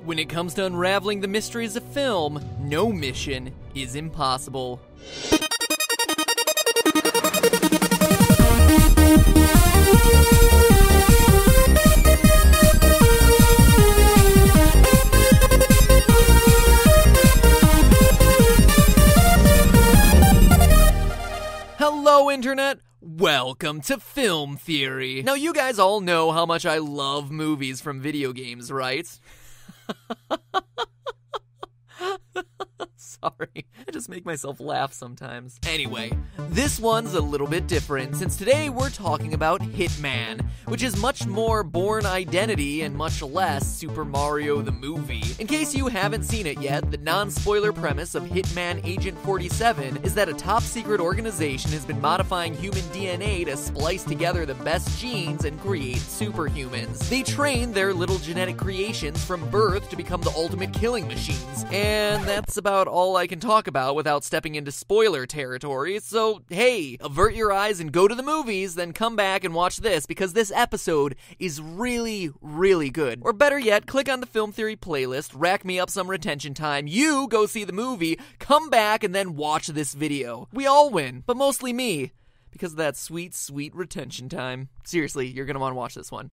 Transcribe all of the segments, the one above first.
When it comes to unraveling the mysteries of film, no mission is impossible. Hello, Internet! Welcome to Film Theory. Now, you guys all know how much I love movies from video games, right? Sorry, I just make myself laugh sometimes. Anyway, this one's a little bit different, since today we're talking about Hitman, which is much more Bourne Identity and much less Super Mario the movie. In case you haven't seen it yet, the non-spoiler premise of Hitman Agent 47 is that a top-secret organization has been modifying human DNA to splice together the best genes and create superhumans. They train their little genetic creations from birth to become the ultimate killing machines, and that's about all I can talk about without stepping into spoiler territory, so hey, avert your eyes and go to the movies, then come back and watch this, because this episode is really, really good. Or better yet, click on the Film Theory playlist, rack me up some retention time, you go see the movie, come back, and then watch this video. We all win, but mostly me, because of that sweet, sweet retention time. Seriously, you're gonna want to watch this one.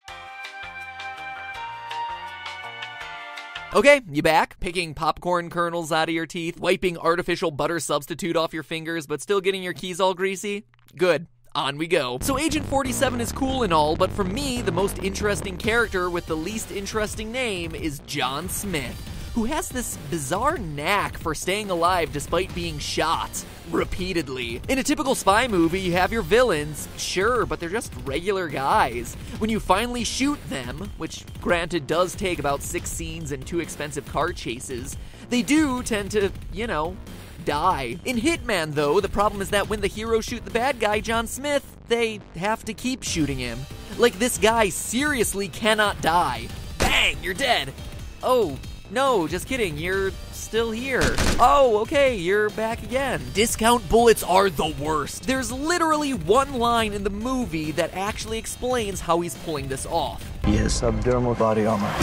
Okay, you back? Picking popcorn kernels out of your teeth, wiping artificial butter substitute off your fingers, but still getting your keys all greasy? Good. On we go. So Agent 47 is cool and all, but for me, the most interesting character with the least interesting name is John Smith, who has this bizarre knack for staying alive despite being shot repeatedly. In a typical spy movie, you have your villains, sure, but they're just regular guys. When you finally shoot them, which granted does take about 6 scenes and 2 expensive car chases, they do tend to, die. In Hitman, though, the problem is that when the heroes shoot the bad guy, John Smith, they have to keep shooting him. Like, this guy seriously cannot die. Bang, you're dead. Oh, no, just kidding, you're still here. Oh, okay, you're back again. Discount bullets are the worst. There's literally one line in the movie that actually explains how he's pulling this off. He has subdermal body armor.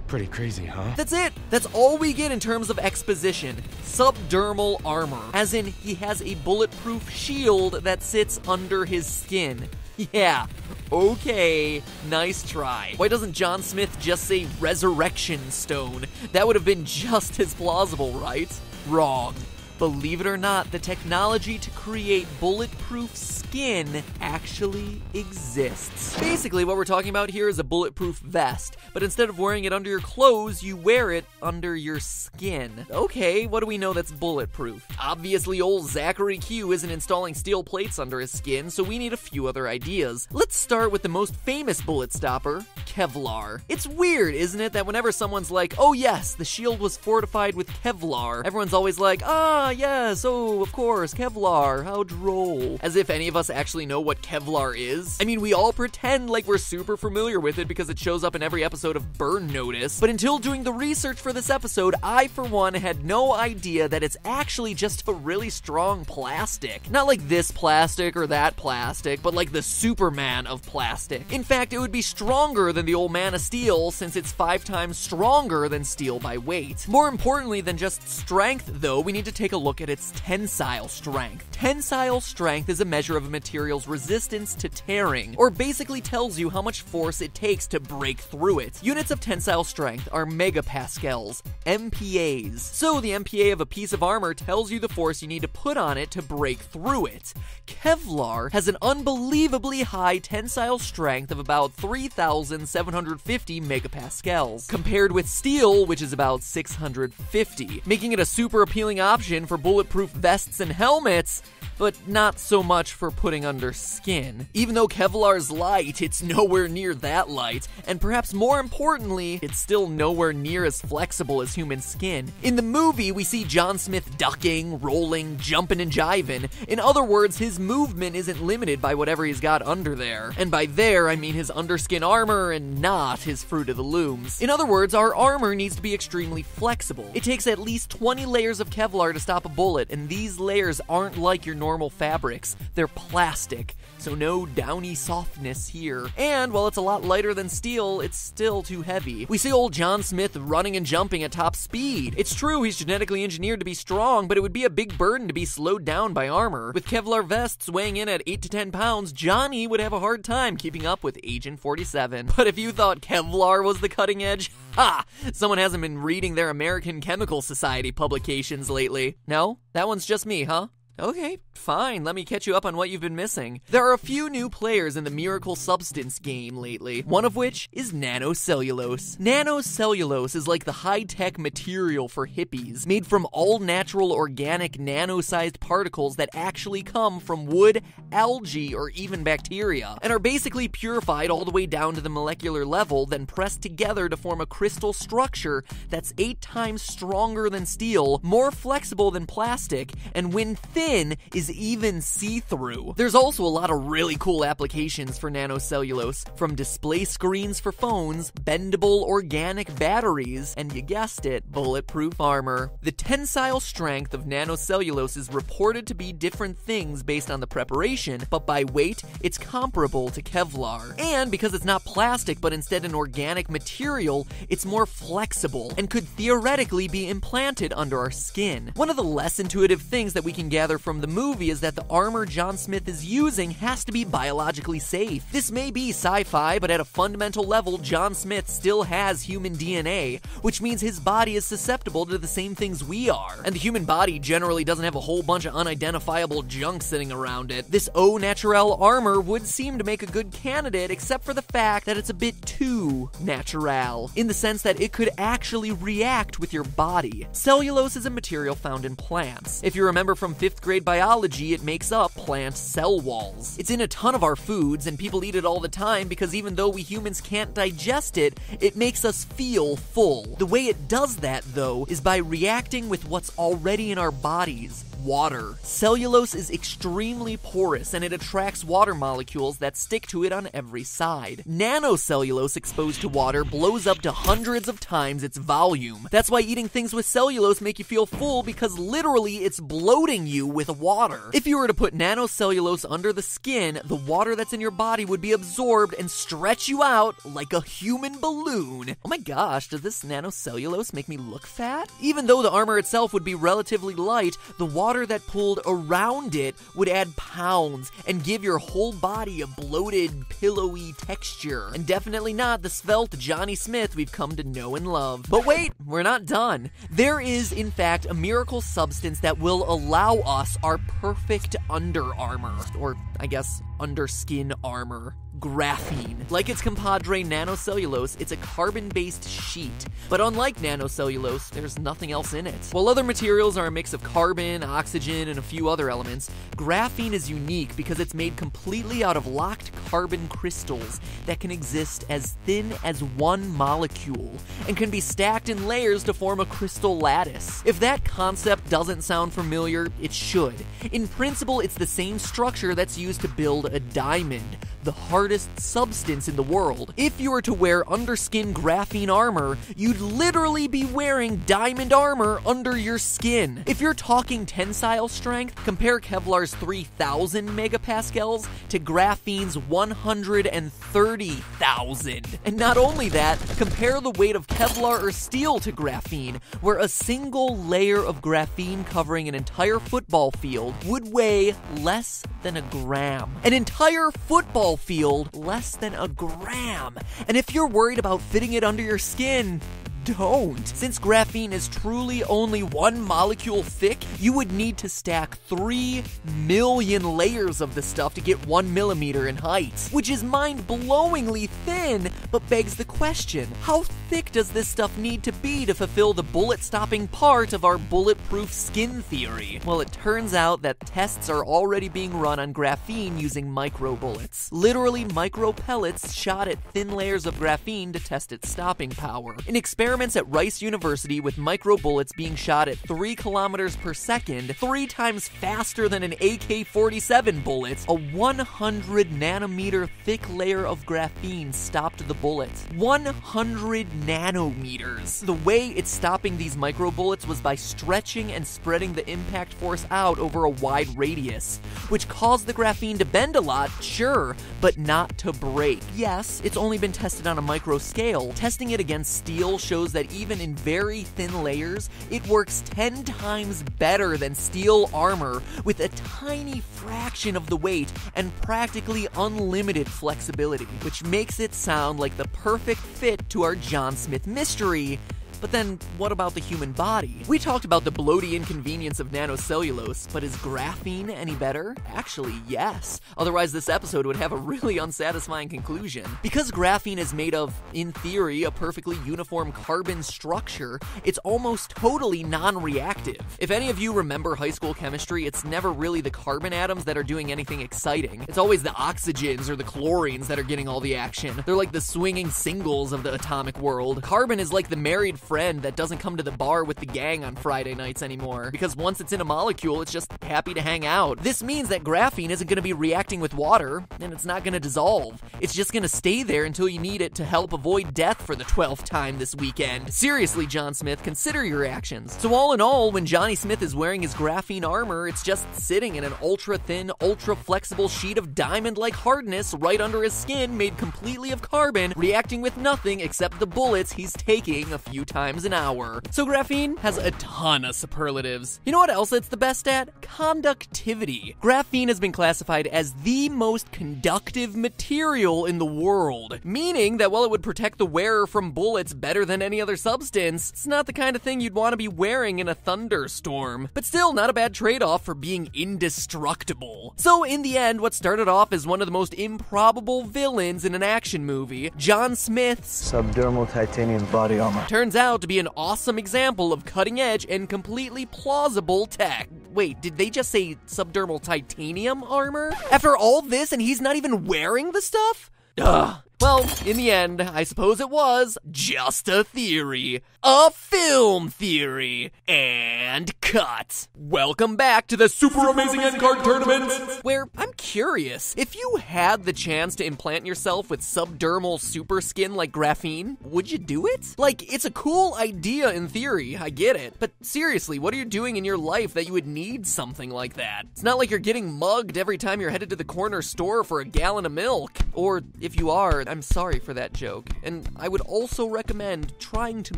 Pretty crazy, huh? That's it. That's all we get in terms of exposition. Subdermal armor. As in, he has a bulletproof shield that sits under his skin. Yeah, okay, nice try. Why doesn't John Smith just say Resurrection Stone? That would have been just as plausible, right? Wrong. Believe it or not, the technology to create bulletproof skin actually exists. Basically, what we're talking about here is a bulletproof vest, but instead of wearing it under your clothes, you wear it under your skin. Okay, what do we know that's bulletproof? Obviously, old Zachary Q isn't installing steel plates under his skin, so we need a few other ideas. Let's start with the most famous bullet stopper, Kevlar. It's weird, isn't it, that whenever someone's like, oh yes, the shield was fortified with Kevlar, everyone's always like, ah, yes, oh, of course, Kevlar, how droll. As if any of us actually know what Kevlar is. I mean, we all pretend like we're super familiar with it because it shows up in every episode of Burn Notice, but until doing the research for this episode, I, for one, had no idea that it's actually just a really strong plastic. Not like this plastic or that plastic, but like the Superman of plastic. In fact, it would be stronger than the old Man of Steel, since it's 5 times stronger than steel by weight. More importantly than just strength, though, we need to take a look at its tensile strength. Tensile strength is a measure of a material's resistance to tearing, or basically tells you how much force it takes to break through it. Units of tensile strength are megapascals, MPAs. So the MPA of a piece of armor tells you the force you need to put on it to break through it. Kevlar has an unbelievably high tensile strength of about 3,750 megapascals, compared with steel, which is about 650, making it a super appealing option for bulletproof vests and helmets, but not so much for putting under skin. Even though Kevlar's light, it's nowhere near that light, and perhaps more importantly, it's still nowhere near as flexible as human skin. In the movie, we see John Smith ducking, rolling, jumping, and jiving. In other words, his movement isn't limited by whatever he's got under there. And by there, I mean his underskin armor and not his Fruit of the Looms. In other words, our armor needs to be extremely flexible. It takes at least 20 layers of Kevlar to stop a bullet, and these layers aren't like your normal fabrics. They're plastic, so no downy softness here. And while it's a lot lighter than steel, it's still too heavy. We see old John Smith running and jumping at top speed. It's true he's genetically engineered to be strong, but it would be a big burden to be slowed down by armor. With Kevlar vests weighing in at 8 to 10 pounds, Johnny would have a hard time keeping up with Agent 47. But if you thought Kevlar was the cutting edge, ha! Someone hasn't been reading their American Chemical Society publications lately. No? That one's just me, huh? Okay, fine, let me catch you up on what you've been missing. There are a few new players in the Miracle Substance game lately, one of which is nanocellulose. Nanocellulose is like the high-tech material for hippies, made from all-natural organic nano-sized particles that actually come from wood, algae, or even bacteria, and are basically purified all the way down to the molecular level, then pressed together to form a crystal structure that's 8 times stronger than steel, more flexible than plastic, and when thin, is even see-through. There's also a lot of really cool applications for nanocellulose, from display screens for phones, bendable organic batteries, and you guessed it, bulletproof armor. The tensile strength of nanocellulose is reported to be different things based on the preparation, but by weight, it's comparable to Kevlar. And because it's not plastic but instead an organic material, it's more flexible and could theoretically be implanted under our skin. One of the less intuitive things that we can gather from the movie is that the armor John Smith is using has to be biologically safe. This may be sci-fi, but at a fundamental level, John Smith still has human DNA, which means his body is susceptible to the same things we are. And the human body generally doesn't have a whole bunch of unidentifiable junk sitting around it. This au naturel armor would seem to make a good candidate, except for the fact that it's a bit too natural, in the sense that it could actually react with your body. Cellulose is a material found in plants. If you remember from 5th grade biology, it makes up plant cell walls. It's in a ton of our foods, and people eat it all the time because even though we humans can't digest it, it makes us feel full. The way it does that, though, is by reacting with what's already in our bodies. Water. Cellulose is extremely porous and it attracts water molecules that stick to it on every side. Nanocellulose exposed to water blows up to hundreds of times its volume. That's why eating things with cellulose make you feel full, because literally it's bloating you with water. If you were to put nanocellulose under the skin, the water that's in your body would be absorbed and stretch you out like a human balloon. Oh my gosh, does this nanocellulose make me look fat? Even though the armor itself would be relatively light, the water that pulled around it would add pounds and give your whole body a bloated, pillowy texture. And definitely not the svelte Johnny Smith we've come to know and love. But wait, we're not done. There is, in fact, a miracle substance that will allow us our perfect under armor. Or, I guess, underskin armor. Graphene. Like its compadre nanocellulose, it's a carbon-based sheet. But unlike nanocellulose, there's nothing else in it. While other materials are a mix of carbon, oxygen, and a few other elements, graphene is unique because it's made completely out of locked carbon crystals that can exist as thin as one molecule and can be stacked in layers to form a crystal lattice. If that concept doesn't sound familiar, it should. In principle, it's the same structure that's used to build a diamond, the hardest substance in the world. If you were to wear underskin graphene armor, you'd literally be wearing diamond armor under your skin. If you're talking tensile strength, compare Kevlar's 3,000 megapascals to graphene's 130,000. And not only that, compare the weight of Kevlar or steel to graphene, where a single layer of graphene covering an entire football field would weigh less than a gram. An entire football field less than a gram. And if you're worried about fitting it under your skin, don't. Since graphene is truly only one molecule thick, you would need to stack 3 million layers of the stuff to get 1 millimeter in height, which is mind-blowingly thin, but begs the question, how thick does this stuff need to be to fulfill the bullet-stopping part of our bulletproof skin theory? Well, it turns out that tests are already being run on graphene using micro-bullets. Literally micro-pellets shot at thin layers of graphene to test its stopping power. In experiments experiments at Rice University with microbullets being shot at 3 kilometers per second, 3 times faster than an AK-47 bullet, a 100 nanometer thick layer of graphene stopped the bullet. 100 nanometers. The way it's stopping these microbullets was by stretching and spreading the impact force out over a wide radius, which caused the graphene to bend a lot, sure, but not to break. Yes, it's only been tested on a micro scale. Testing it against steel shows that even in very thin layers, it works 10 times better than steel armor with a tiny fraction of the weight and practically unlimited flexibility, which makes it sound like the perfect fit to our John Smith mystery. But then, what about the human body? We talked about the bloaty inconvenience of nanocellulose, but is graphene any better? Actually, yes. Otherwise, this episode would have a really unsatisfying conclusion. Because graphene is made of, in theory, a perfectly uniform carbon structure, it's almost totally non-reactive. If any of you remember high school chemistry, it's never really the carbon atoms that are doing anything exciting. It's always the oxygens or the chlorines that are getting all the action. They're like the swinging singles of the atomic world. Carbon is like the married friend that doesn't come to the bar with the gang on Friday nights anymore, because once it's in a molecule, it's just happy to hang out. This means that graphene isn't going to be reacting with water, and it's not going to dissolve. It's just going to stay there until you need it to help avoid death for the 12th time this weekend. Seriously, John Smith, consider your actions. So all in all, when Johnny Smith is wearing his graphene armor, it's just sitting in an ultra-thin, ultra-flexible sheet of diamond-like hardness right under his skin, made completely of carbon, reacting with nothing except the bullets he's taking a few times an hour. So graphene has a ton of superlatives. You know what else it's the best at? Conductivity. Graphene has been classified as the most conductive material in the world, meaning that while it would protect the wearer from bullets better than any other substance, it's not the kind of thing you'd want to be wearing in a thunderstorm. But still, not a bad trade-off for being indestructible. So in the end, what started off as one of the most improbable villains in an action movie, John Smith's Subdermal titanium body armor turns out to be an awesome example of cutting-edge and completely plausible tech. Wait, did they just say subdermal titanium armor? After all this, and he's not even wearing the stuff? Ugh. Well, in the end, I suppose it was just a theory. A film theory. And cut. Welcome back to the Super Amazing End Card Tournament, where I'm curious, if you had the chance to implant yourself with subdermal super skin like graphene, would you do it? Like, it's a cool idea in theory, I get it. But seriously, what are you doing in your life that you would need something like that? It's not like you're getting mugged every time you're headed to the corner store for a gallon of milk. Or if you are, I'm sorry for that joke. And I would also recommend trying to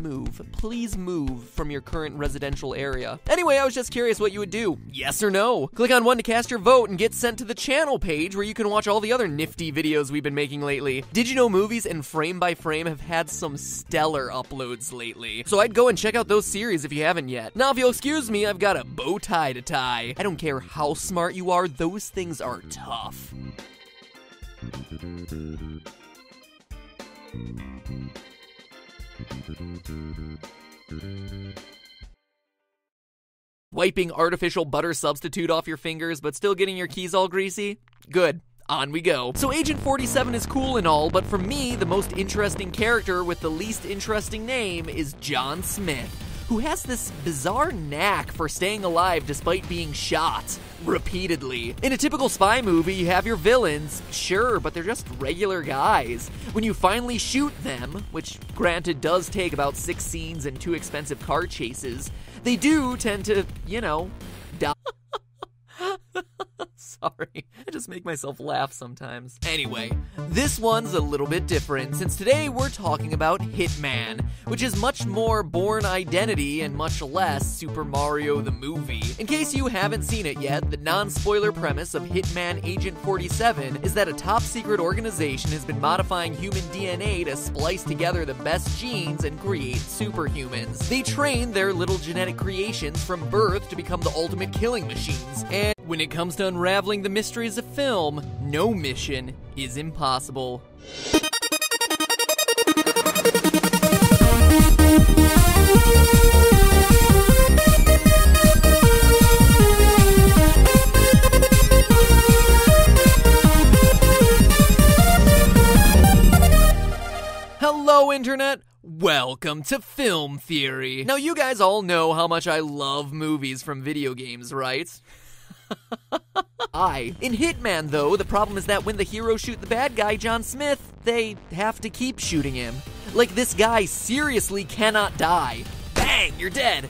move. Please move from your current residential area. Anyway, I was just curious what you would do. Yes or no? Click on one to cast your vote and get sent to the channel page where you can watch all the other nifty videos we've been making lately. Did you know Movies and Frame by Frame have had some stellar uploads lately? So I'd go and check out those series if you haven't yet. Now, if you'll excuse me, I've got a bow tie to tie. I don't care how smart you are, those things are tough. Wiping artificial butter substitute off your fingers, but still getting your keys all greasy? Good. On we go. So Agent 47 is cool and all, but for me, the most interesting character with the least interesting name is John Smith, who has this bizarre knack for staying alive despite being shot repeatedly. In a typical spy movie, you have your villains, sure, but they're just regular guys. When you finally shoot them, which granted does take about 6 scenes and 2 expensive car chases, they do tend to, you know, die. Sorry, I just make myself laugh sometimes. Anyway, this one's a little bit different, since today we're talking about Hitman, which is much more Bourne Identity and much less Super Mario the movie. In case you haven't seen it yet, the non-spoiler premise of Hitman Agent 47 is that a top-secret organization has been modifying human DNA to splice together the best genes and create superhumans. They train their little genetic creations from birth to become the ultimate killing machines, and when it comes to unraveling the mysteries of film, no mission is impossible. Hello, Internet! Welcome Welcome to Film Theory. Now, you guys all know how much I love movies from video games, right? In Hitman, though, the problem is that when the heroes shoot the bad guy, John Smith, they have to keep shooting him. Like, this guy seriously cannot die. Bang, you're dead.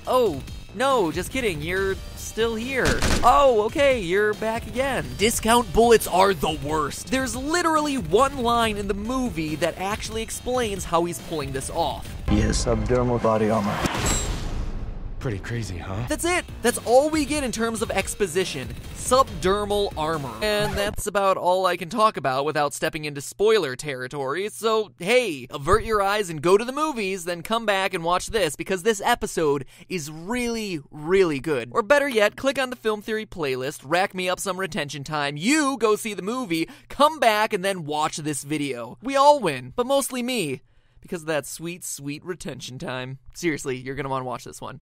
Oh, no, just kidding, you're still here. Oh, okay, you're back again. Discount bullets are the worst. There's literally one line in the movie that actually explains how he's pulling this off. He has subdermal body armor. Pretty crazy, huh? That's it. That's all we get in terms of exposition. Subdermal armor. And that's about all I can talk about without stepping into spoiler territory. So, hey, avert your eyes and go to the movies, then come back and watch this, because this episode is really, really good. Or better yet, click on the Film Theory playlist, rack me up some retention time, you go see the movie, come back, and then watch this video. We all win, but mostly me, because of that sweet, sweet retention time. Seriously, you're gonna want to watch this one.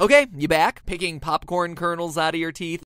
Okay, you back? Picking popcorn kernels out of your teeth?